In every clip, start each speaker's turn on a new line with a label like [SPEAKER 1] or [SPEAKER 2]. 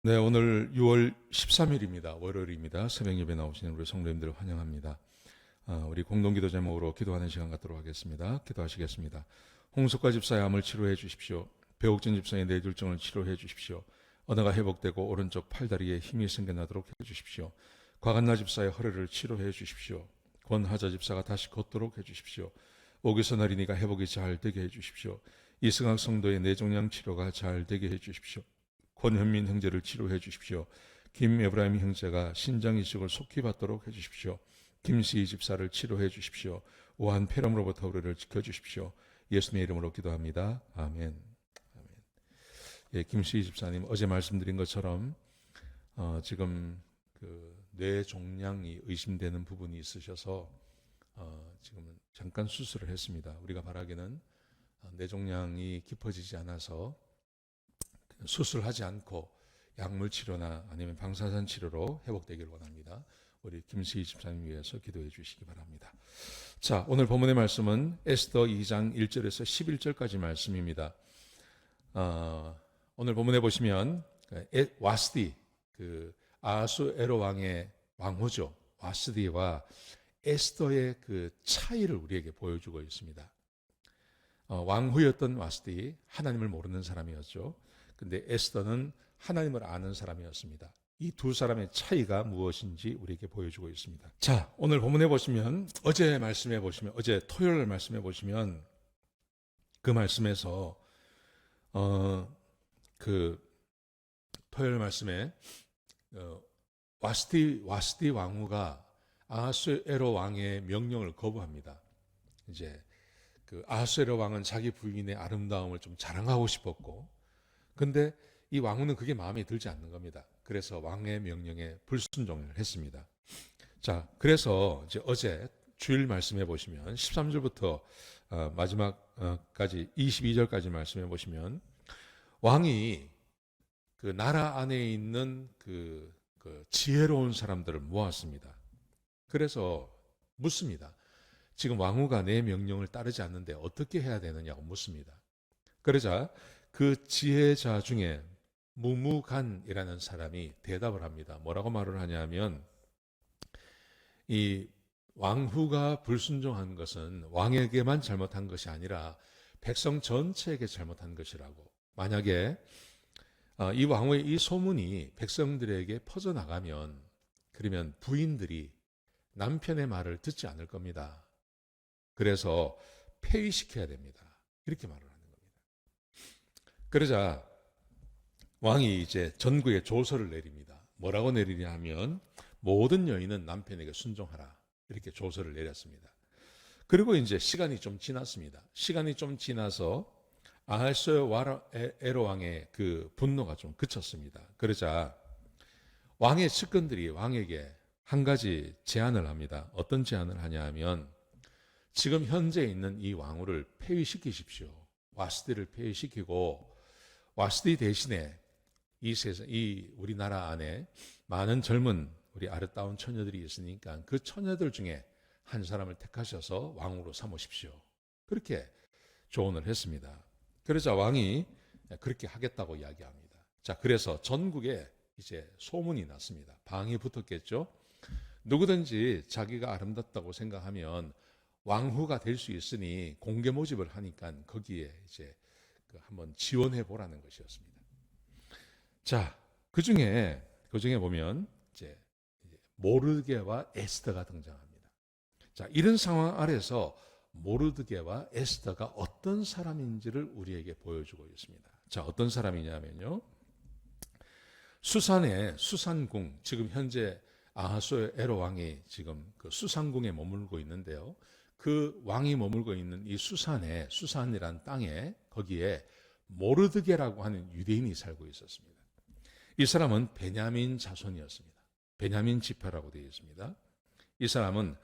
[SPEAKER 1] 네, 오늘 6월 13일입니다. 월요일입니다. 새벽 예배 나오시는 우리 성도님들 환영합니다. 우리 공동기도 제목으로 기도하는 시간 갖도록 하겠습니다. 기도하시겠습니다. 홍석과 집사의 암을 치료해 주십시오. 배옥진 집사의 뇌졸중을 치료해 주십시오. 언어가 회복되고 오른쪽 팔다리에 힘이 생겨나도록 해 주십시오. 과간나 집사의 허리를 치료해 주십시오. 권하자 집사가 다시 걷도록 해 주십시오. 오기선 어린이가 회복이 잘 되게 해 주십시오. 이승학 성도의 뇌종양 치료가 잘 되게 해 주십시오. 권현민 형제를 치료해 주십시오. 김에브라임 형제가 신장 이식을 속히 받도록 해 주십시오. 김시희 집사를 치료해 주십시오. 우한 폐렴으로부터 우리를 지켜주십시오. 예수님의 이름으로 기도합니다. 아멘. 아멘. 예, 김시희 집사님 어제 말씀드린 것처럼 지금 그 뇌종양이 의심되는 부분이 있으셔서 지금은 잠깐 수술을 했습니다. 우리가 바라기는 뇌종양이 깊어지지 않아서 수술하지 않고 약물 치료나 아니면 방사선 치료로 회복되기를 원합니다. 우리 김수희 집사님 위해서 기도해 주시기 바랍니다. 자, 오늘 본문의 말씀은 에스더 2장 1절에서 11절까지 말씀입니다. 오늘 본문에 보시면 와스디, 그 아하수에로 왕의 왕후죠. 와스디와 에스더의 그 차이를 우리에게 보여주고 있습니다. 왕후였던 와스디, 하나님을 모르는 사람이었죠. 근데 에스더는 하나님을 아는 사람이었습니다. 이 두 사람의 차이가 무엇인지 우리에게 보여주고 있습니다. 자, 오늘 본문에 보시면 어제 토요일 말씀해 보시면 그 말씀에서 그 토요일 말씀에 와스디 왕후가 아하수에로 왕의 명령을 거부합니다. 이제 그 아하수에로 왕은 자기 부인의 아름다움을 좀 자랑하고 싶었고, 근데 이 왕후는 그게 마음에 들지 않는 겁니다. 그래서 왕의 명령에 불순종을 했습니다. 자, 그래서 이제 어제 주일 말씀해 보시면 13절부터 마지막까지 22절까지 말씀해 보시면 왕이 그 나라 안에 있는 그 지혜로운 사람들을 모았습니다. 그래서 묻습니다. 지금 왕후가 내 명령을 따르지 않는데 어떻게 해야 되느냐고 묻습니다. 그러자 그 지혜자 중에 무무간이라는 사람이 대답을 합니다. 뭐라고 말을 하냐면 이 왕후가 불순종한 것은 왕에게만 잘못한 것이 아니라 백성 전체에게 잘못한 것이라고. 만약에 이 왕후의 이 소문이 백성들에게 퍼져나가면 그러면 부인들이 남편의 말을 듣지 않을 겁니다. 그래서 폐위시켜야 됩니다. 이렇게 말을 하는 겁니다. 그러자 왕이 이제 전국에 조서를 내립니다. 뭐라고 내리냐 하면 모든 여인은 남편에게 순종하라. 이렇게 조서를 내렸습니다. 그리고 이제 시간이 좀 지났습니다. 시간이 좀 지나서 아하수에로 왕의 그 분노가 좀 그쳤습니다. 그러자 왕의 측근들이 왕에게 한 가지 제안을 합니다. 어떤 제안을 하냐 하면 지금 현재 있는 이 왕후를 폐위시키십시오. 와스디를 폐위시키고 와스디 대신에 이 우리나라 안에 많은 젊은 우리 아름다운 처녀들이 있으니까 그 처녀들 중에 한 사람을 택하셔서 왕으로 삼으십시오. 그렇게 조언을 했습니다. 그러자 왕이 그렇게 하겠다고 이야기합니다. 자, 그래서 전국에 이제 소문이 났습니다. 방이 붙었겠죠. 누구든지 자기가 아름답다고 생각하면 왕후가 될 수 있으니 공개 모집을 하니까 거기에 이제 한번 지원해 보라는 것이었습니다. 자, 그 중에 보면 이제 모르드게와 에스더가 등장합니다. 자, 이런 상황 아래서 모르드게와 에스더가 어떤 사람인지를 우리에게 보여주고 있습니다. 자, 어떤 사람이냐면요. 수산의 수산궁, 지금 현재 아하수에로 왕이 지금 그 수산궁에 머물고 있는데요. 그 왕이 머물고 있는 이 수산이란 땅에 거기에 모르드게라고 하는 유대인이 살고 있었습니다. 이 사람은 베냐민 자손이었습니다. 베냐민 지파라고 되어 있습니다. 이 사람은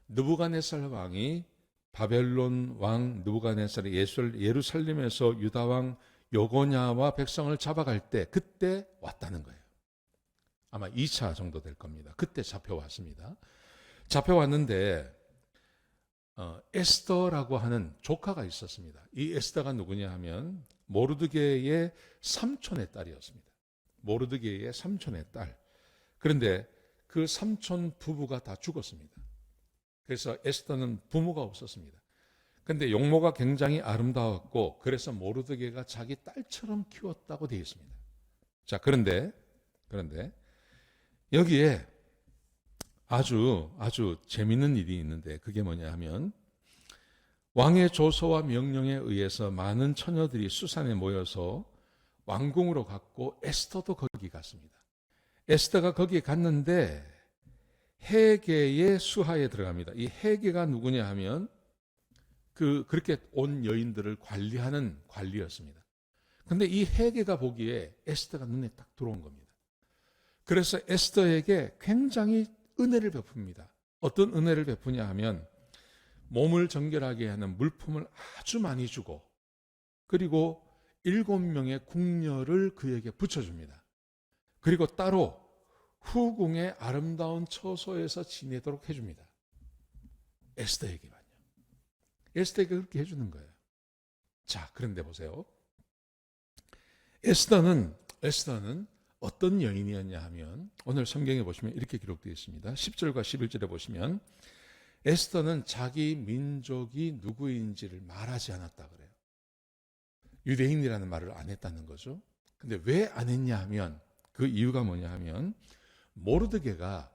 [SPEAKER 1] 느부갓네살 왕이 바벨론 왕 느부갓네살이 예루살렘에서 유다 왕 요고냐와 백성을 잡아갈 때 그때 왔다는 거예요. 아마 2차 정도 될 겁니다. 그때 잡혀왔습니다. 잡혀왔는데 에스더라고 하는 조카가 있었습니다. 이 에스더가 누구냐 하면 모르드게의 삼촌의 딸이었습니다. 모르드게의 삼촌의 딸. 그런데 그 삼촌 부부가 다 죽었습니다. 그래서 에스더는 부모가 없었습니다. 그런데 용모가 굉장히 아름다웠고 그래서 모르드게가 자기 딸처럼 키웠다고 되어 있습니다. 자, 그런데 여기에 아주 재밌는 일이 있는데 그게 뭐냐 하면 왕의 조서와 명령에 의해서 많은 처녀들이 수산에 모여서 왕궁으로 갔고 에스더도 거기 갔습니다. 에스더가 거기에 갔는데 헤게의 수하에 들어갑니다. 이 헤게가 누구냐 하면 그렇게 온 여인들을 관리하는 관리였습니다. 그런데 이 헤게가 보기에 에스더가 눈에 딱 들어온 겁니다. 그래서 에스더에게 굉장히 은혜를 베풉니다. 어떤 은혜를 베푸냐 하면 몸을 정결하게 하는 물품을 아주 많이 주고 그리고 7명의 궁녀를 그에게 붙여줍니다. 그리고 따로 후궁의 아름다운 처소에서 지내도록 해줍니다. 에스더에게만요. 에스더에게 그렇게 해주는 거예요. 자, 그런데 보세요. 에스더는 어떤 여인이었냐 하면 오늘 성경에 보시면 이렇게 기록되어 있습니다. 10절과 11절에 보시면 에스더는 자기 민족이 누구인지를 말하지 않았다 그래요. 유대인이라는 말을 안 했다는 거죠. 근데 왜 안 했냐 하면 그 이유가 뭐냐 하면 모르드게가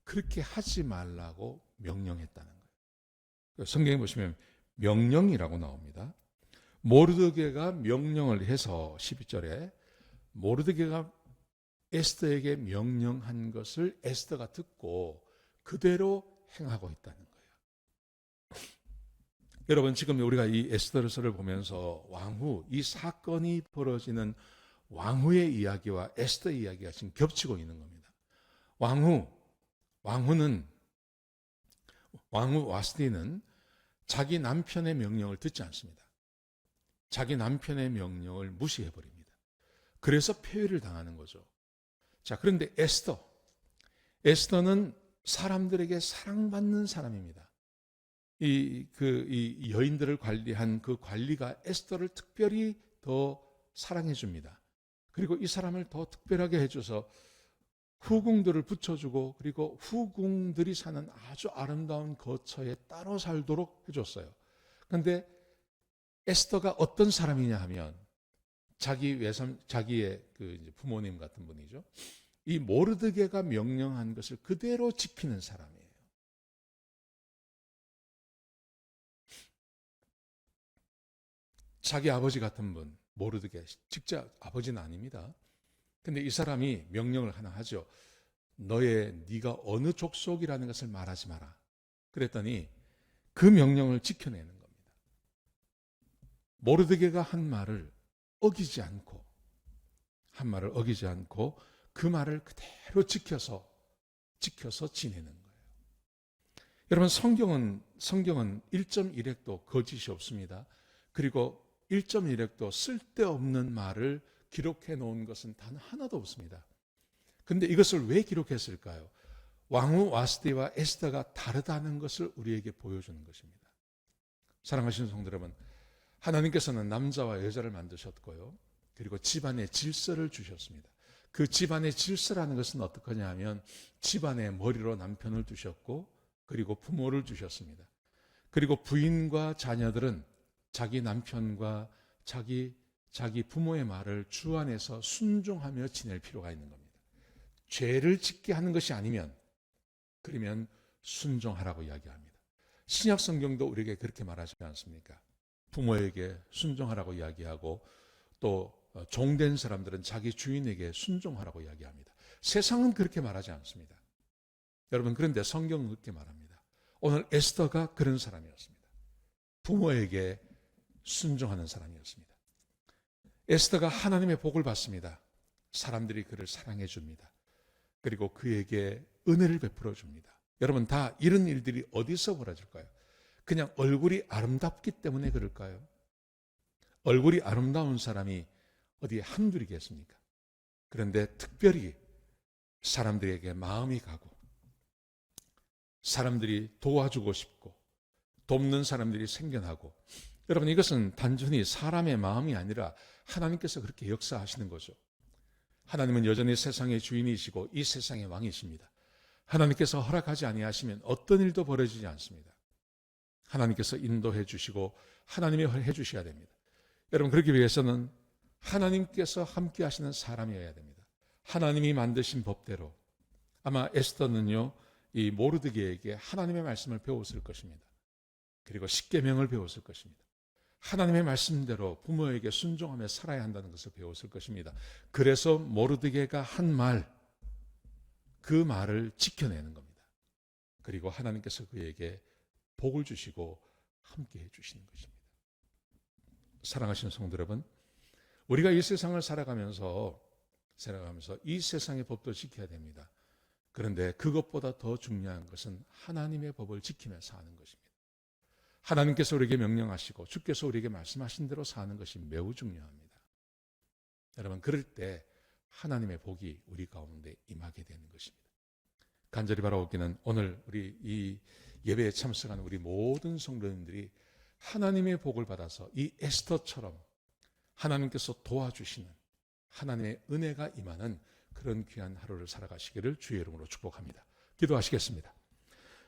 [SPEAKER 1] 그렇게 하지 말라고 명령했다는 거예요. 성경에 보시면 명령이라고 나옵니다. 모르드게가 명령을 해서 12절에 모르드게가 에스더에게 명령한 것을 에스더가 듣고 그대로 행하고 있다는 거예요. 여러분, 지금 우리가 이 에스더서를 보면서 왕후, 이 사건이 벌어지는 왕후의 이야기와 에스더 이야기가 지금 겹치고 있는 겁니다. 왕후 와스디는 자기 남편의 명령을 듣지 않습니다. 자기 남편의 명령을 무시해버립니다. 그래서 폐위를 당하는 거죠. 자, 그런데 에스더는 사람들에게 사랑받는 사람입니다. 이 여인들을 관리한 그 관리가 에스더를 특별히 더 사랑해 줍니다. 그리고 이 사람을 더 특별하게 해줘서 후궁들을 붙여주고 그리고 후궁들이 사는 아주 아름다운 거처에 따로 살도록 해줬어요. 그런데 에스더가 어떤 사람이냐 하면 자기의 그 부모님 같은 분이죠. 이 모르드게가 명령한 것을 그대로 지키는 사람이에요. 자기 아버지 같은 분, 모르드게, 직접 아버지는 아닙니다. 근데 이 사람이 명령을 하나 하죠. 네가 어느 족속이라는 것을 말하지 마라. 그랬더니 그 명령을 지켜내는 겁니다. 모르드게가 한 말을 어기지 않고 그 말을 그대로 지켜서 지내는 거예요. 여러분, 성경은 1.1획도 거짓이 없습니다. 그리고 1.1획도 쓸데없는 말을 기록해 놓은 것은 단 하나도 없습니다. 그런데 이것을 왜 기록했을까요? 왕후 와스디와 에스더가 다르다는 것을 우리에게 보여주는 것입니다. 사랑하시는 성도 여러분, 하나님께서는 남자와 여자를 만드셨고요. 그리고 집안에 질서를 주셨습니다. 그 집안의 질서라는 것은 어떻겠냐 하면 집안의 머리로 남편을 두셨고 그리고 부모를 주셨습니다. 그리고 부인과 자녀들은 자기 남편과 자기 부모의 말을 주 안에서 순종하며 지낼 필요가 있는 겁니다. 죄를 짓게 하는 것이 아니면 그러면 순종하라고 이야기합니다. 신약 성경도 우리에게 그렇게 말하지 않습니까? 부모에게 순종하라고 이야기하고 또 종된 사람들은 자기 주인에게 순종하라고 이야기합니다. 세상은 그렇게 말하지 않습니다. 여러분, 그런데 성경은 그렇게 말합니다. 오늘 에스더가 그런 사람이었습니다. 부모에게 순종하는 사람이었습니다. 에스더가 하나님의 복을 받습니다. 사람들이 그를 사랑해 줍니다. 그리고 그에게 은혜를 베풀어 줍니다. 여러분, 다 이런 일들이 어디서 벌어질까요? 그냥 얼굴이 아름답기 때문에 그럴까요? 얼굴이 아름다운 사람이 어디에 한둘이겠습니까? 그런데 특별히 사람들에게 마음이 가고 사람들이 도와주고 싶고 돕는 사람들이 생겨나고, 여러분, 이것은 단순히 사람의 마음이 아니라 하나님께서 그렇게 역사하시는 거죠. 하나님은 여전히 세상의 주인이시고 이 세상의 왕이십니다. 하나님께서 허락하지 아니하시면 어떤 일도 벌어지지 않습니다. 하나님께서 인도해 주시고 하나님이 해 주셔야 됩니다. 여러분, 그러기 위해서는 하나님께서 함께 하시는 사람이어야 됩니다. 하나님이 만드신 법대로. 아마 에스더는요, 이 모르드게에게 하나님의 말씀을 배웠을 것입니다. 그리고 십계명을 배웠을 것입니다. 하나님의 말씀대로 부모에게 순종하며 살아야 한다는 것을 배웠을 것입니다. 그래서 모르드게가 한 말, 그 말을 지켜내는 겁니다. 그리고 하나님께서 그에게 복을 주시고 함께 해주시는 것입니다. 사랑하시는 성도 여러분, 우리가 이 세상을 살아가면서 이 세상의 법도 지켜야 됩니다. 그런데 그것보다 더 중요한 것은 하나님의 법을 지키며 사는 것입니다. 하나님께서 우리에게 명령하시고 주께서 우리에게 말씀하신 대로 사는 것이 매우 중요합니다. 여러분, 그럴 때 하나님의 복이 우리 가운데 임하게 되는 것입니다. 간절히 바라옵기는 오늘 우리 이 예배에 참석하는 우리 모든 성도님들이 하나님의 복을 받아서 이 에스더처럼 하나님께서 도와주시는 하나님의 은혜가 임하는 그런 귀한 하루를 살아가시기를 주의 이름으로 축복합니다. 기도하시겠습니다.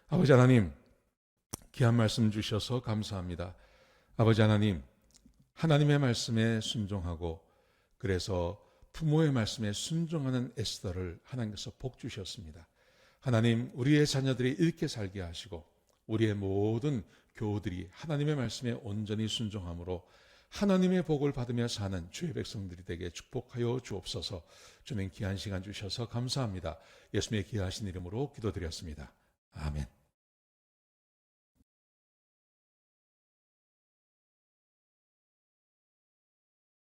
[SPEAKER 1] 아버지 하나님, 귀한 말씀 주셔서 감사합니다. 아버지 하나님, 하나님의 말씀에 순종하고 그래서 부모의 말씀에 순종하는 에스더를 하나님께서 복 주셨습니다. 하나님, 우리의 자녀들이 이렇게 살게 하시고 우리의 모든 교우들이 하나님의 말씀에 온전히 순종함으로 하나님의 복을 받으며 사는 주의 백성들이 되게 축복하여 주옵소서. 주님, 귀한 시간 주셔서 감사합니다. 예수님의 귀하신 이름으로 기도드렸습니다. 아멘.